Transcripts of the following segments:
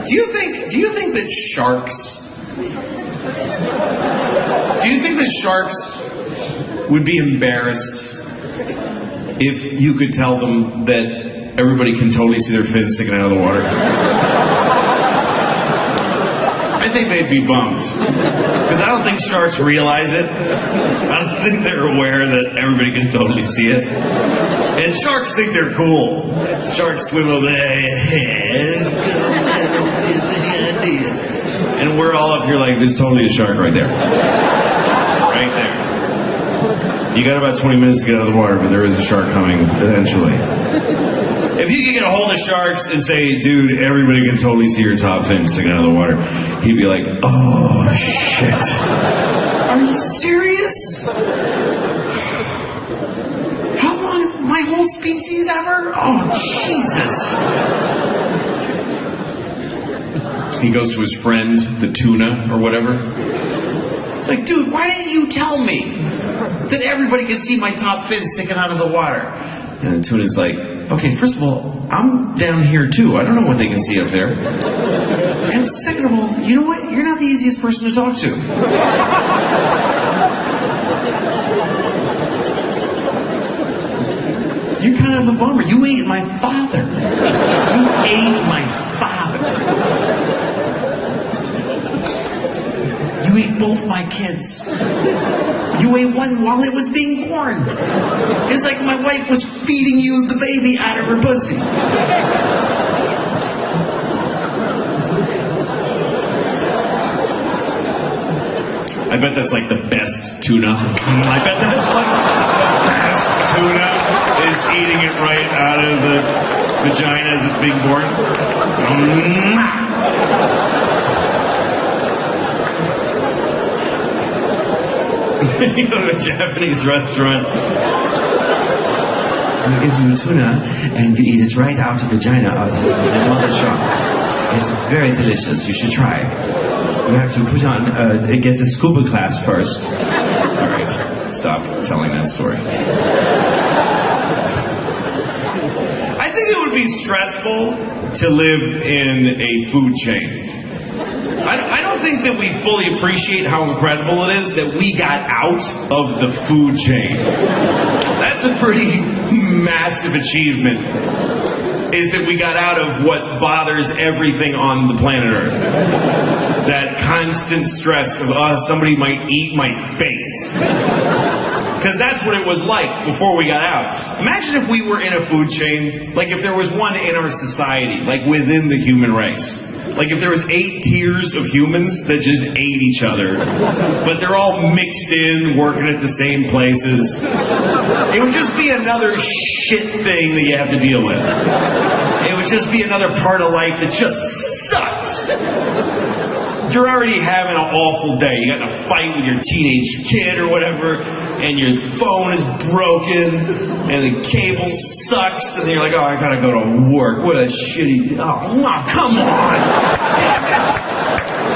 Do you think that sharks... Do you think that sharks would be embarrassed if you could tell them that everybody can totally see their fins sticking out of the water? I think they'd be bummed. Because I don't think sharks realize it. I don't think they're aware that everybody can totally see it. And sharks think they're cool. Sharks swim over there. And we're all up here like, there's totally a shark right there. Right there. You got about 20 minutes to get out of the water, but there is a shark coming eventually. If you could get a hold of sharks and say, dude, everybody can totally see your top fin sticking out of the water, he'd be like, oh, shit. Are you serious? How long is my whole species ever? Oh, Jesus. He goes to his friend, the tuna or whatever. It's like, dude, why didn't you tell me that everybody can see my top fin sticking out of the water? And the tuna's like, okay, first of all, I'm down here too. I don't know what they can see up there. And second of all, you know what? You're not the easiest person to talk to. You're kind of a bummer. You ate my father. You ate my father. You ate both my kids. You ate one while it was being born. It's like my wife was feeding you the baby out of her pussy. I bet that's like the best tuna. I bet that's like the best tuna is eating it right out of the vagina as it's being born. You go to a Japanese restaurant. We give you tuna and you eat it right out of the vagina of the mother shark. It's very delicious. You should try. You have to put on, get a scuba class first. All right, stop telling that story. I think it would be stressful to live in a food chain. I don't think that we fully appreciate how incredible it is that we got out of the food chain. That's a pretty massive achievement, is that we got out of what bothers everything on the planet Earth. That constant stress of, somebody might eat my face. Because that's what it was like before we got out. Imagine if we were in a food chain, like if there was one in our society, like within the human race. Like if there was 8 tiers of humans that just ate each other, but they're all mixed in, working at the same places. It would just be another shit thing that you have to deal with. It would just be another part of life that just sucks. You're already having an awful day. You got in a fight with your teenage kid or whatever, and your phone is broken, and the cable sucks, and you're like, oh, I gotta go to work. What a shitty... Oh, come on! Damn it!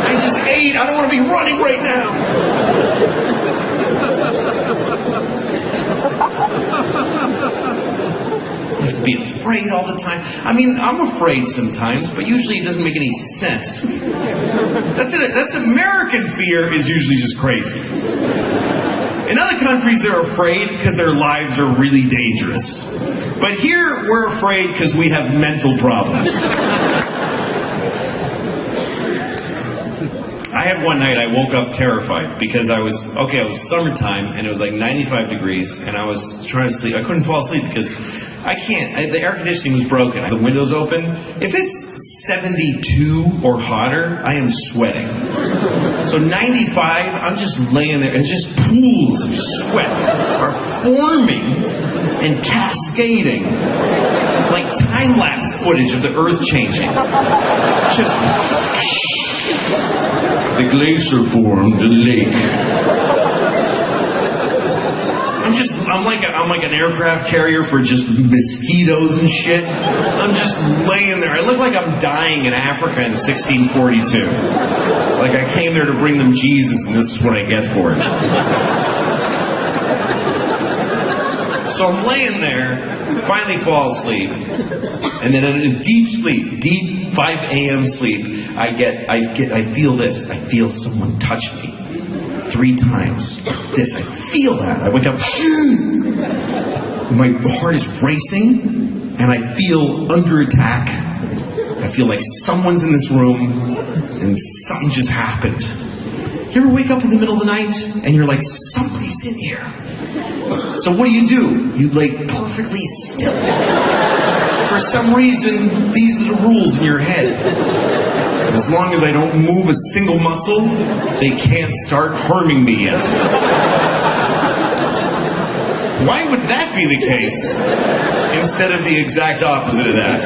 I just ate. I don't want to be running right now. You have to be afraid all the time. I mean, I'm afraid sometimes, but usually it doesn't make any sense. That's American fear is usually just crazy. In other countries, they're afraid because their lives are really dangerous. But here, we're afraid because we have mental problems. I had one night I woke up terrified because it was summertime and it was like 95 degrees and I was trying to sleep. I couldn't fall asleep because I can't. The air conditioning was broken. The window's open. If it's 72 or hotter, I am sweating. So 95, I'm just laying there. It's just pools of sweat are forming and cascading like time-lapse footage of the earth changing. Just... The glacier formed the lake. I'm like an aircraft carrier for just mosquitoes and shit. I'm just laying there. I look like I'm dying in Africa in 1642. Like I came there to bring them Jesus and this is what I get for it. So I'm laying there, finally fall asleep. And then in a deep sleep, deep 5 a.m. sleep, I feel this. I feel someone touch me 3 times. This, I feel that. I wake up, my heart is racing, and I feel under attack. I feel like someone's in this room, and something just happened. You ever wake up in the middle of the night, and you're like, somebody's in here? So what do? You lay perfectly still. For some reason, these are the rules in your head. As long as I don't move a single muscle, they can't start harming me yet. Why would that be the case instead of the exact opposite of that?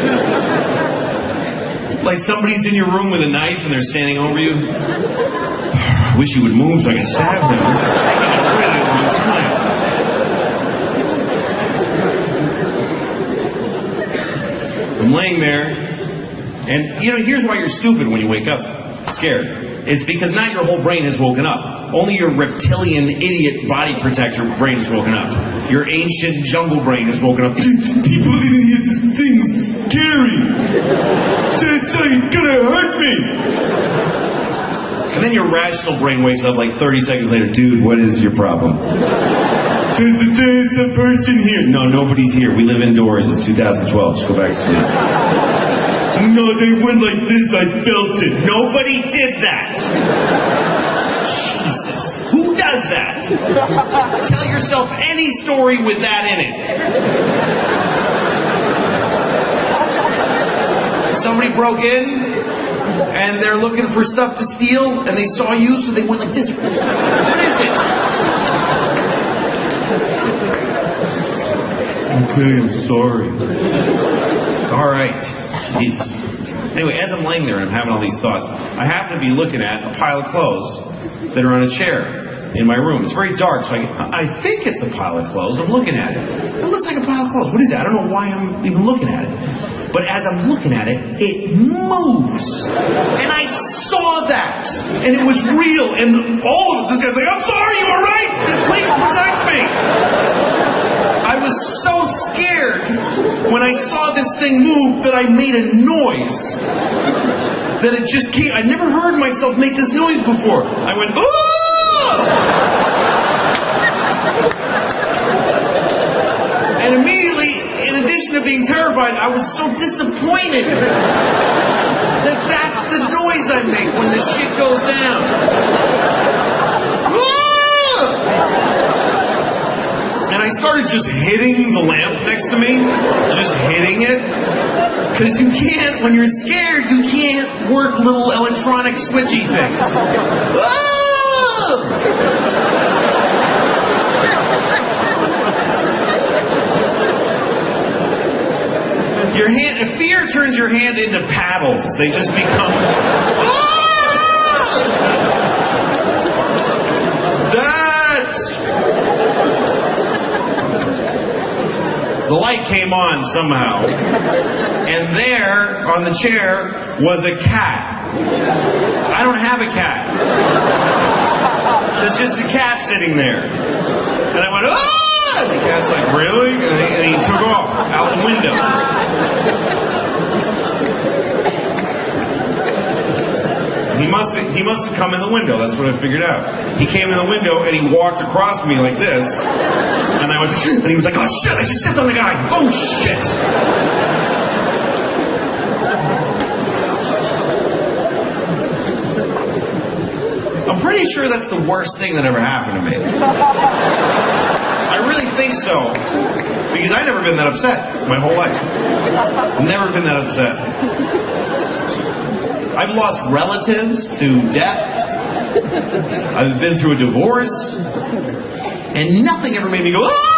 Like somebody's in your room with a knife and they're standing over you. I wish you would move so I could stab them. This is taking a really long time. I'm laying there, and here's why you're stupid when you wake up scared. It's because not your whole brain has woken up. Only your reptilian idiot body protector brain has woken up. Your ancient jungle brain has woken up. People in here, this thing's scary. It's gonna hurt me. And then your rational brain wakes up like 30 seconds later. Dude, what is your problem? There's a person here. No, nobody's here. We live indoors. It's 2012. Just go back to sleep. No, they went like this. I felt it. Nobody did that. Jesus. Who does that? Tell yourself any story with that in it. Somebody broke in, and they're looking for stuff to steal, and they saw you, so they went like this. What is it? Okay, I'm sorry. It's all right. Jesus. Anyway, as I'm laying there and I'm having all these thoughts, I happen to be looking at a pile of clothes that are on a chair in my room. It's very dark, so I think it's a pile of clothes. I'm looking at it. It looks like a pile of clothes. What is it? I don't know why I'm even looking at it. But as I'm looking at it, it moves. And I saw that. And it was real. And all of it, this guy's like, I'm sorry, you all right? Please protect me. I was so scared when I saw this thing move that I made a noise. That it just came. I'd never heard myself make this noise before. I went, oh! And immediately, in addition to being terrified, I was so disappointed that that's the noise I make when this shit goes down. And I started just hitting the lamp next to me, just hitting it. Because you can't, when you're scared, you can't work little electronic switchy things. Your hand, fear turns your hand into paddles. They just become. The light came on somehow, and there on the chair was a cat. I don't have a cat. There's just a cat sitting there. And I went, ah! And the cat's like, really? And he took off out the window. He must have come in the window. That's what I figured out. He came in the window and he walked across me like this. And I went, and he was like, oh shit, I just stepped on the guy. Oh shit. I'm pretty sure that's the worst thing that ever happened to me. I really think so. Because I've never been that upset my whole life. Never been that upset. I've lost relatives to death. I've been through a divorce. And nothing ever made me go, ah!